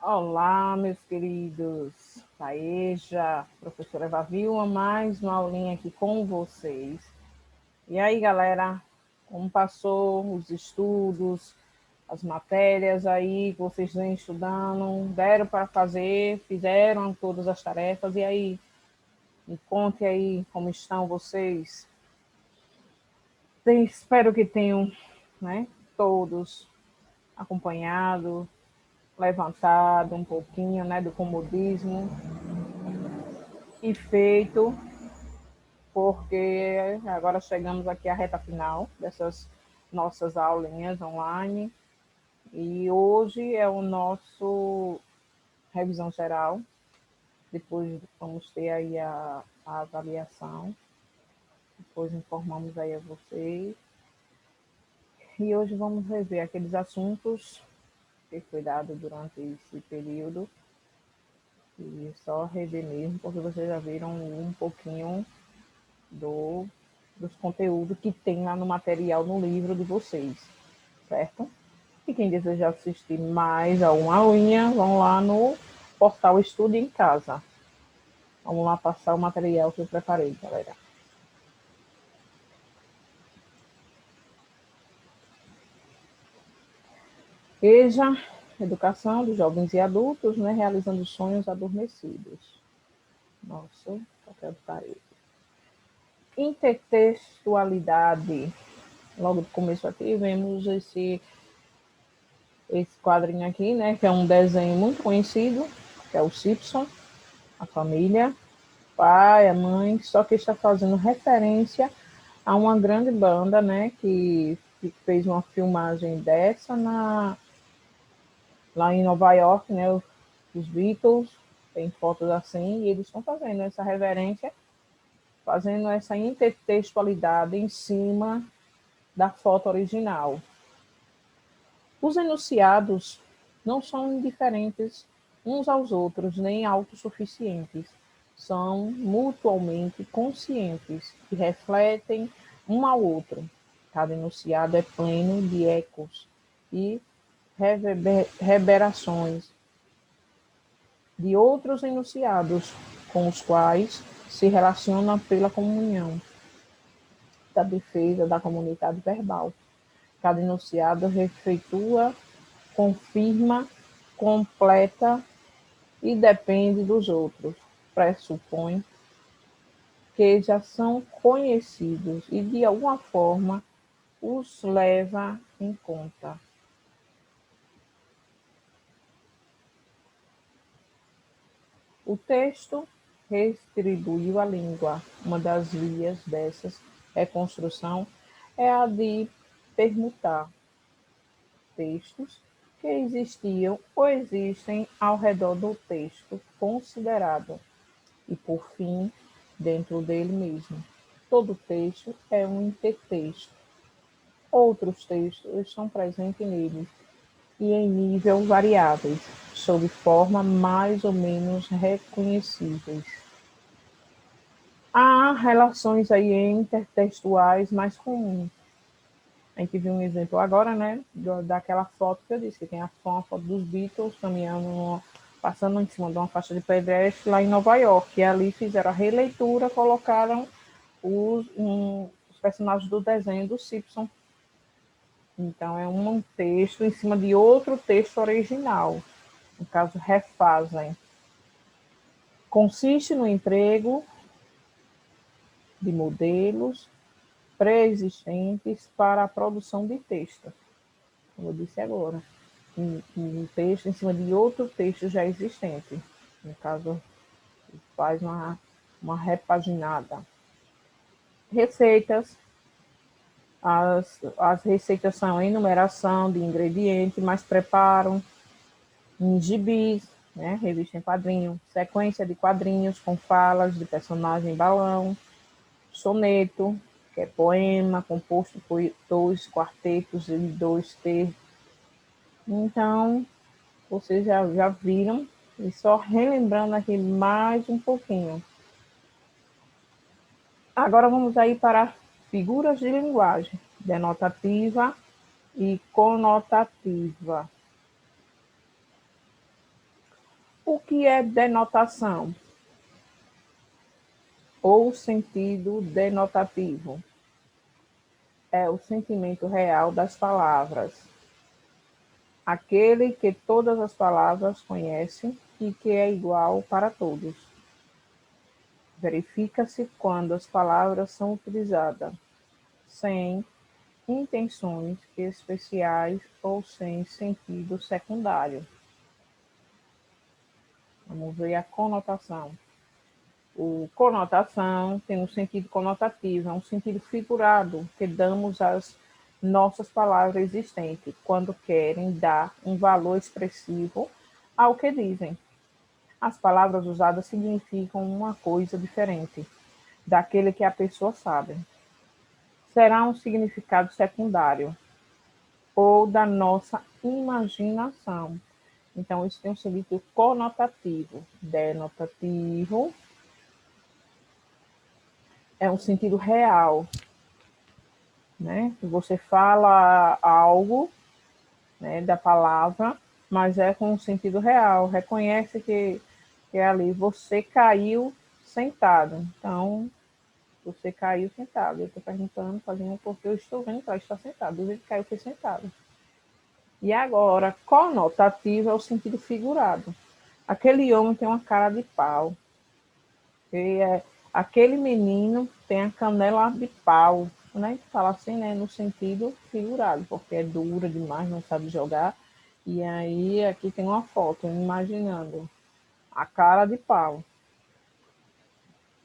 Olá, meus queridos. Taeja, professora Eva Vilma, mais uma aulinha aqui com vocês. E aí, galera, como passou os estudos, as matérias aí que vocês vêm estudando? Deram para fazer? Fizeram todas as tarefas? E aí, me conte aí como estão vocês. Espero que tenham, né, todos acompanhado, levantado um pouquinho, né, do comodismo e feito, porque agora chegamos aqui à reta final dessas nossas aulinhas online e hoje é o nosso revisão geral, depois vamos ter aí a avaliação, depois informamos aí a vocês e hoje vamos rever aqueles assuntos que foi dado durante esse período e só rever mesmo, porque vocês já viram um pouquinho do, dos conteúdos que tem lá no material, no livro de vocês, certo? E quem desejar assistir mais a uma aulinha, vão lá no portal Estude em Casa. Vamos lá passar o material que eu preparei, galera. EJA, Educação de Jovens e Adultos, né, realizando sonhos adormecidos. Nossa, papel de parede. Intertextualidade. Logo do começo aqui, vemos esse quadrinho aqui, né, que é um desenho muito conhecido, que é o Simpson, a família, pai, a mãe, só que está fazendo referência a uma grande banda, né, que fez uma filmagem dessa lá em Nova York, né, os Beatles, tem fotos assim, e eles estão fazendo essa reverência, fazendo essa intertextualidade em cima da foto original. Os enunciados não são indiferentes uns aos outros, nem autossuficientes. São mutuamente conscientes e refletem um ao outro. Cada enunciado é pleno de ecos e reverberações de outros enunciados, com os quais se relaciona pela comunhão da defesa da comunidade verbal. Cada enunciado refeitua, confirma, completa e depende dos outros. Pressupõe que já são conhecidos e, de alguma forma, os leva em conta. O texto retribuiu a língua. Uma das vias dessas reconstrução é a de permutar textos que existiam ou existem ao redor do texto considerado e, por fim, dentro dele mesmo. Todo texto é um intertexto. Outros textos estão presentes nele e em nível variáveis, sob forma mais ou menos reconhecíveis. Há relações aí intertextuais mais comuns. A gente viu um exemplo agora, né, daquela foto que eu disse, que tem uma foto dos Beatles caminhando, passando em cima de uma faixa de pedestre lá em Nova York. E ali fizeram a releitura, colocaram os personagens do desenho do Simpson. Então, é um texto em cima de outro texto original. No caso, refazem. Consiste no emprego de modelos pré-existentes para a produção de texto, como eu disse agora. Um texto em cima de outro texto já existente. No caso, faz uma repaginada. Receitas. As receitas são a enumeração de ingredientes, mas preparo em gibis, né, revista em quadrinho, sequência de quadrinhos com falas de personagem balão, soneto, que é poema composto por 2 quartetos e 2 terços. Então, vocês já viram, e só relembrando aqui mais um pouquinho. Agora vamos aí para figuras de linguagem, denotativa e conotativa. O que é denotação? Ou sentido denotativo? É o sentimento real das palavras, aquele que todas as palavras conhecem e que é igual para todos. Verifica-se quando as palavras são utilizadas sem intenções especiais ou sem sentido secundário. Vamos ver a conotação. O conotação tem um sentido conotativo, é um sentido figurado que damos às nossas palavras existentes quando querem dar um valor expressivo ao que dizem. As palavras usadas significam uma coisa diferente daquele que a pessoa sabe. Será um significado secundário ou da nossa imaginação. Então, isso tem um sentido conotativo. Denotativo é um sentido real, né? Você fala algo, né, da palavra, mas é com um sentido real. Reconhece que é ali. Você caiu sentado. Então, você caiu sentado. Eu estou perguntando, fazendo porque eu estou vendo que ela está sentada. Do jeito que caiu, foi sentado. E agora, conotativo é o sentido figurado. Aquele homem tem uma cara de pau. Aquele menino tem a canela de pau, né? Fala assim, né? No sentido figurado, porque é dura demais, não sabe jogar. E aí aqui tem uma foto, imaginando a cara de pau.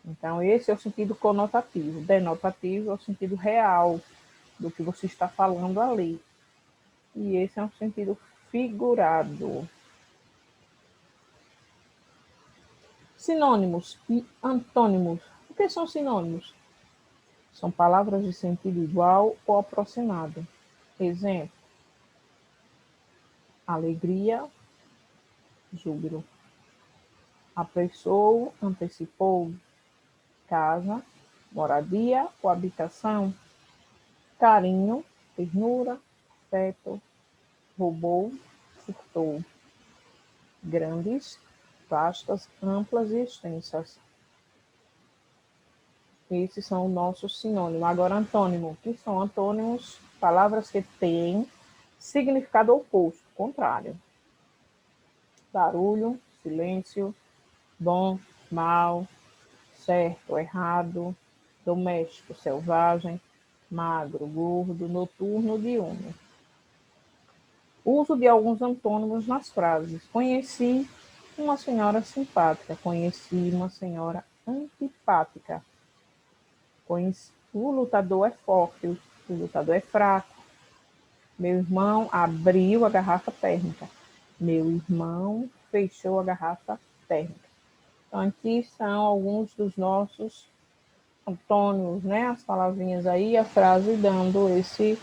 Então, esse é o sentido conotativo. Denotativo é o sentido real do que você está falando ali. E esse é um sentido figurado. Sinônimos e antônimos. O que são sinônimos? São palavras de sentido igual ou aproximado. Exemplo: alegria, júbilo. Apressou, antecipou. Casa, moradia ou habitação. Carinho, ternura, afeto. Roubou, furtou. Grandes, vastas, amplas e extensas. Esses são os nossos sinônimos. Agora, antônimo. O que são antônimos? Palavras que têm significado oposto, contrário. Barulho, silêncio, bom, mal, certo, errado, doméstico, selvagem, magro, gordo, noturno, diurno. Uso de alguns antônimos nas frases. Conheci uma senhora simpática. Conheci uma senhora antipática. O lutador é forte, o lutador é fraco. Meu irmão abriu a garrafa térmica. Meu irmão fechou a garrafa térmica. Então, aqui são alguns dos nossos antônimos, né? As palavrinhas aí, a frase dando esse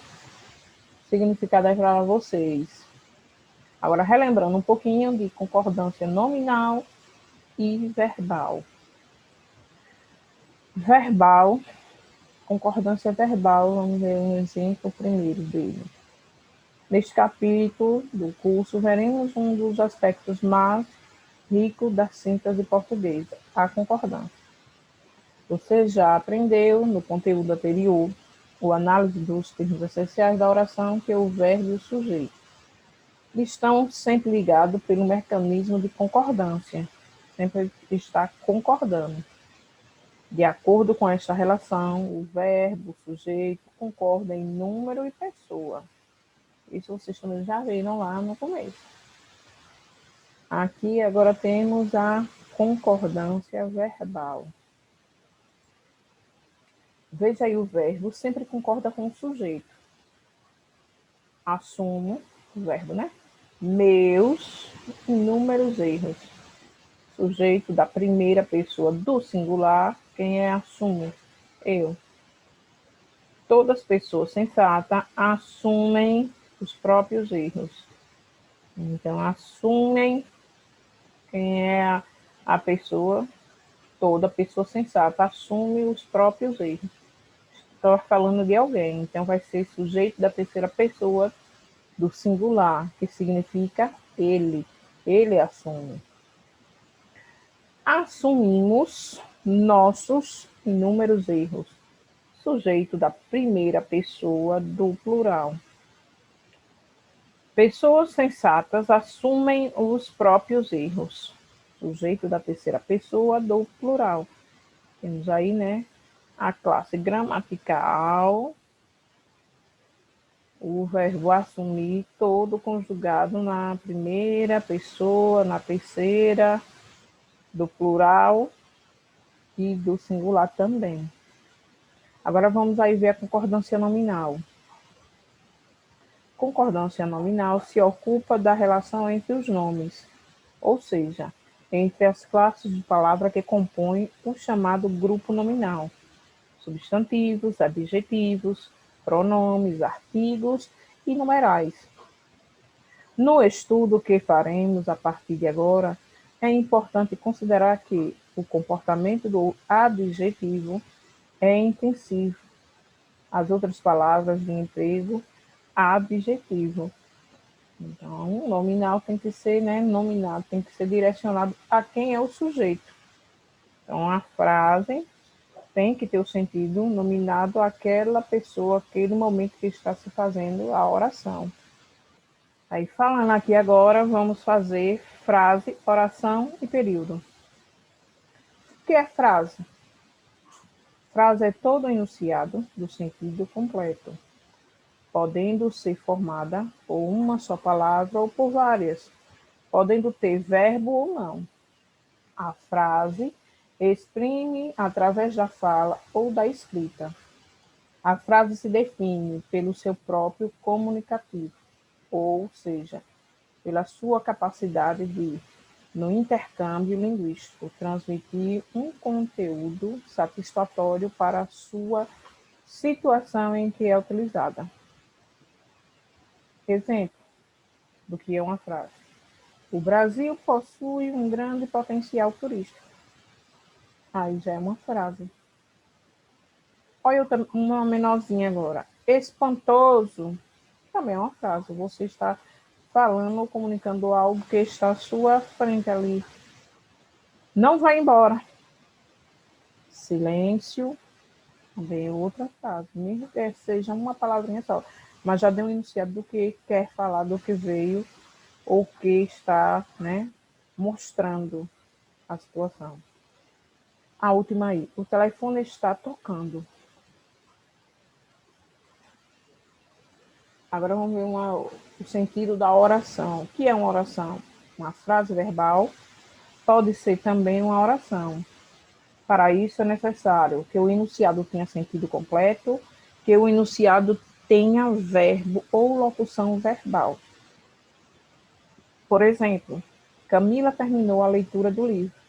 significado aí para vocês. Agora, relembrando um pouquinho de concordância nominal e verbal. Verbal, concordância verbal, vamos ver um exemplo primeiro dele. Neste capítulo do curso, veremos um dos aspectos mais ricos da síntese portuguesa, a concordância. Você já aprendeu no conteúdo anterior o análise dos termos essenciais da oração que o verbo e o sujeito estão sempre ligados pelo mecanismo de concordância, sempre está concordando. De acordo com esta relação, o verbo, o sujeito concorda em número e pessoa. Isso vocês também já viram lá no começo. Aqui agora temos a concordância verbal. Veja aí o verbo, sempre concorda com o sujeito. Assumo, o verbo, né? Meus inúmeros erros. Sujeito da primeira pessoa do singular, quem é assumo? Eu. Todas as pessoas sensatas assumem os próprios erros. Então, assumem quem é a pessoa, toda pessoa sensata assume os próprios erros. Estou falando de alguém, então vai ser sujeito da terceira pessoa do singular, que significa ele. Ele assume. Assumimos nossos inúmeros erros. Sujeito da primeira pessoa do plural. Pessoas sensatas assumem os próprios erros. Sujeito da terceira pessoa do plural. Temos aí, né, a classe gramatical, o verbo assumir todo conjugado na primeira pessoa, na terceira, do plural e do singular também. Agora vamos aí ver a concordância nominal. Concordância nominal se ocupa da relação entre os nomes, ou seja, entre as classes de palavra que compõem o chamado grupo nominal, substantivos, adjetivos, pronomes, artigos e numerais. No estudo que faremos a partir de agora, é importante considerar que o comportamento do adjetivo é intensivo. As outras palavras de emprego adjetivo. Então, nominal tem que ser, né, nominado, tem que ser direcionado a quem é o sujeito. Então, a frase tem que ter o sentido nominado àquela pessoa, aquele momento que está se fazendo a oração. Aí, falando aqui agora, vamos fazer frase, oração e período. O que é frase? Frase é todo enunciado do sentido completo, podendo ser formada por uma só palavra ou por várias, podendo ter verbo ou não. A frase exprime através da fala ou da escrita. A frase se define pelo seu próprio comunicativo, ou seja, pela sua capacidade de, no intercâmbio linguístico, transmitir um conteúdo satisfatório para a sua situação em que é utilizada. Exemplo do que é uma frase. O Brasil possui um grande potencial turístico. Aí já é uma frase. Olha outra, uma menorzinha agora. Espantoso. Também é uma frase. Você está falando ou comunicando algo que está à sua frente ali. Não vai embora. Silêncio. Também é outra frase. Mesmo que seja uma palavrinha só. Mas já deu um enunciado do que quer falar, do que veio ou que está, né, mostrando a situação. A última aí. O telefone está tocando. Agora vamos ver o sentido da oração. O que é uma oração? Uma frase verbal pode ser também uma oração. Para isso é necessário que o enunciado tenha sentido completo, que o enunciado tenha verbo ou locução verbal. Por exemplo, Camila terminou a leitura do livro.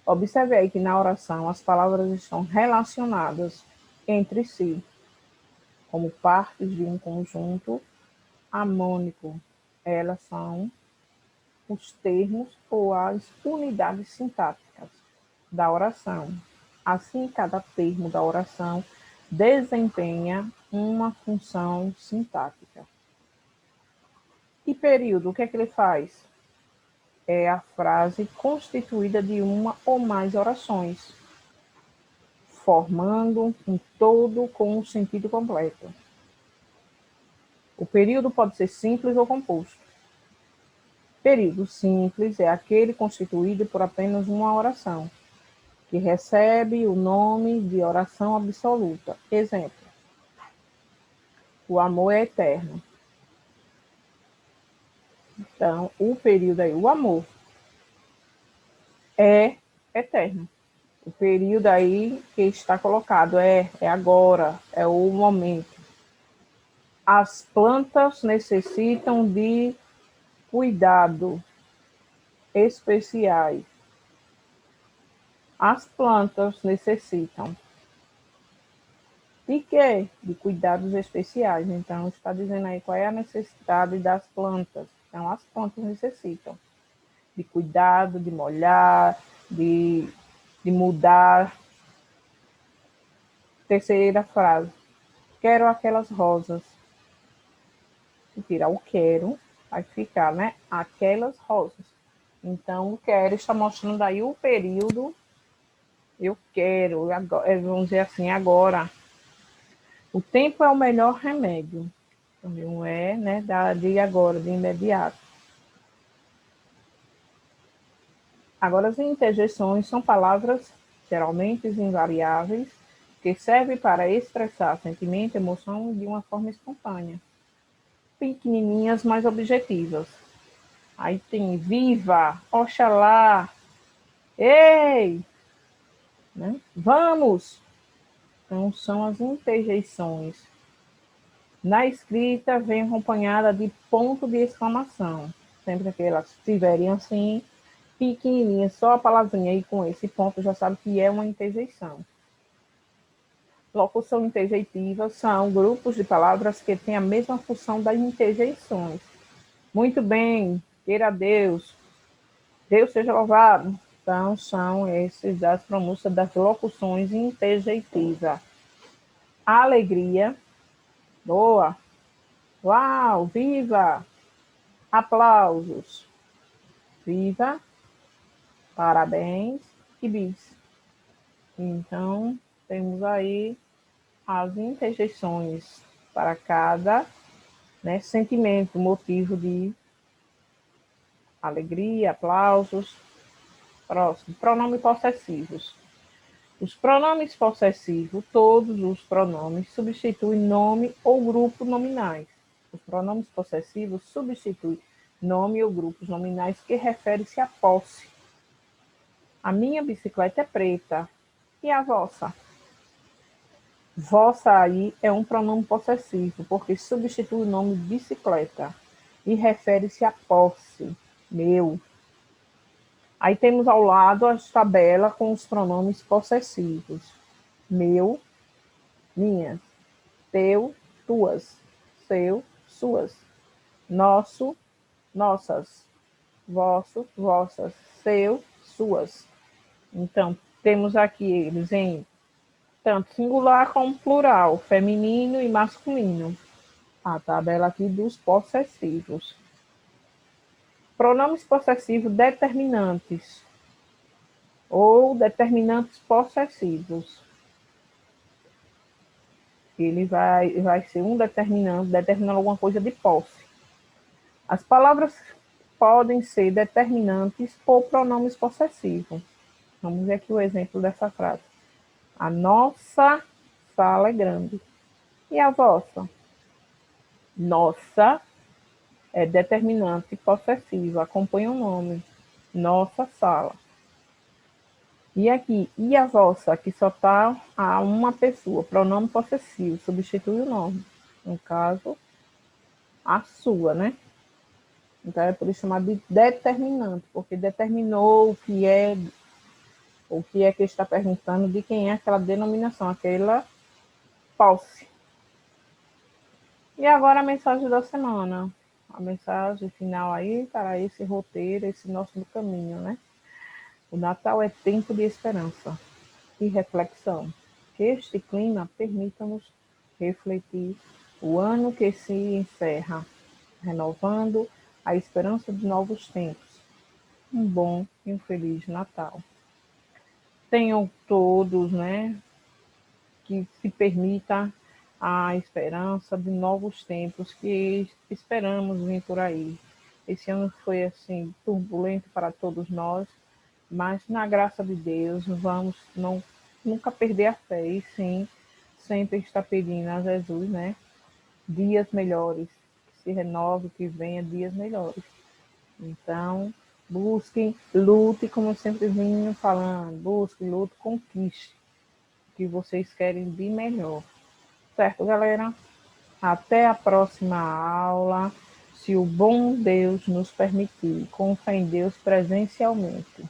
Observe aí que na oração as palavras estão relacionadas entre si, como partes de um conjunto harmônico. Elas são os termos ou as unidades sintáticas da oração. Assim, cada termo da oração desempenha uma função sintática. E período, o que é que ele faz? É a frase constituída de uma ou mais orações, formando um todo com um sentido completo. O período pode ser simples ou composto. Período simples é aquele constituído por apenas uma oração, que recebe o nome de oração absoluta. Exemplo: o amor é eterno. Então, o período aí, o amor é eterno. O período aí que está colocado é agora, é o momento. As plantas necessitam de cuidado especiais. As plantas necessitam de quê? De cuidados especiais. Então, está dizendo aí qual é a necessidade das plantas. Então, as plantas necessitam de cuidado, de molhar, de mudar. Terceira frase. Quero aquelas rosas. E tirar o quero, vai ficar, né? Aquelas rosas. Então, quero está mostrando aí o período. Eu quero, vamos dizer assim, agora. O tempo é o melhor remédio. Não é, né, de agora, de imediato. Agora, as interjeições são palavras geralmente invariáveis que servem para expressar sentimento e emoção de uma forma espontânea. Pequenininhas, mas objetivas. Aí tem viva, oxalá, ei, né? Vamos. Então, são as interjeições. Na escrita, vem acompanhada de ponto de exclamação. Sempre que elas estiverem assim, pequenininha, só a palavrinha aí com esse ponto já sabe que é uma interjeição. Locução interjeitiva são grupos de palavras que têm a mesma função das interjeições. Muito bem, queira Deus, Deus seja louvado. Então, são esses as pronúncias das locuções interjeitivas. Alegria, boa, uau, viva, aplausos, viva, parabéns e bis. Então, temos aí as interjeições para cada, né, sentimento, motivo de alegria, aplausos. Próximo, pronomes possessivos. Os pronomes possessivos, todos os pronomes substituem nome ou grupo nominais. Os pronomes possessivos substituem nome ou grupos nominais que referem-se à posse. A minha bicicleta é preta. E a vossa? Vossa aí é um pronome possessivo, porque substitui o nome bicicleta e refere-se à posse. Meu. Aí temos ao lado a tabela com os pronomes possessivos. Meu, minha. Teu, tuas. Seu, suas. Nosso, nossas. Vosso, vossas. Seu, suas. Então, temos aqui eles em tanto singular como plural, feminino e masculino. A tabela aqui dos possessivos. Pronomes possessivos determinantes ou determinantes possessivos. Ele vai ser um determinante, determinando alguma coisa de posse. As palavras podem ser determinantes por pronomes possessivos. Vamos ver aqui o exemplo dessa frase. A nossa sala é grande. E a vossa? Nossa é determinante possessivo, acompanha o nome. Nossa sala. E aqui, e a vossa? Aqui só está a uma pessoa, pronome possessivo, substitui o nome. No caso, a sua, né? Então é por isso chamado de determinante, porque determinou o que é que está perguntando de quem é aquela denominação, aquela posse. E agora a mensagem da semana. A mensagem final aí para esse roteiro, esse nosso caminho, né? O Natal é tempo de esperança e reflexão. Que este clima permita-nos refletir o ano que se encerra, renovando a esperança de novos tempos. Um bom e um feliz Natal. Tenham todos, né, que se permita a esperança de novos tempos que esperamos vir por aí. Esse ano foi assim turbulento para todos nós, mas na graça de Deus vamos nunca perder a fé e sim sempre estar pedindo a Jesus, né, dias melhores, que se renove, que venha dias melhores. Então, busquem, lute, como eu sempre vinha falando, busque, lute, conquiste o que vocês querem de melhor. Certo, galera? Até a próxima aula, se o bom Deus nos permitir, com fé em Deus presencialmente.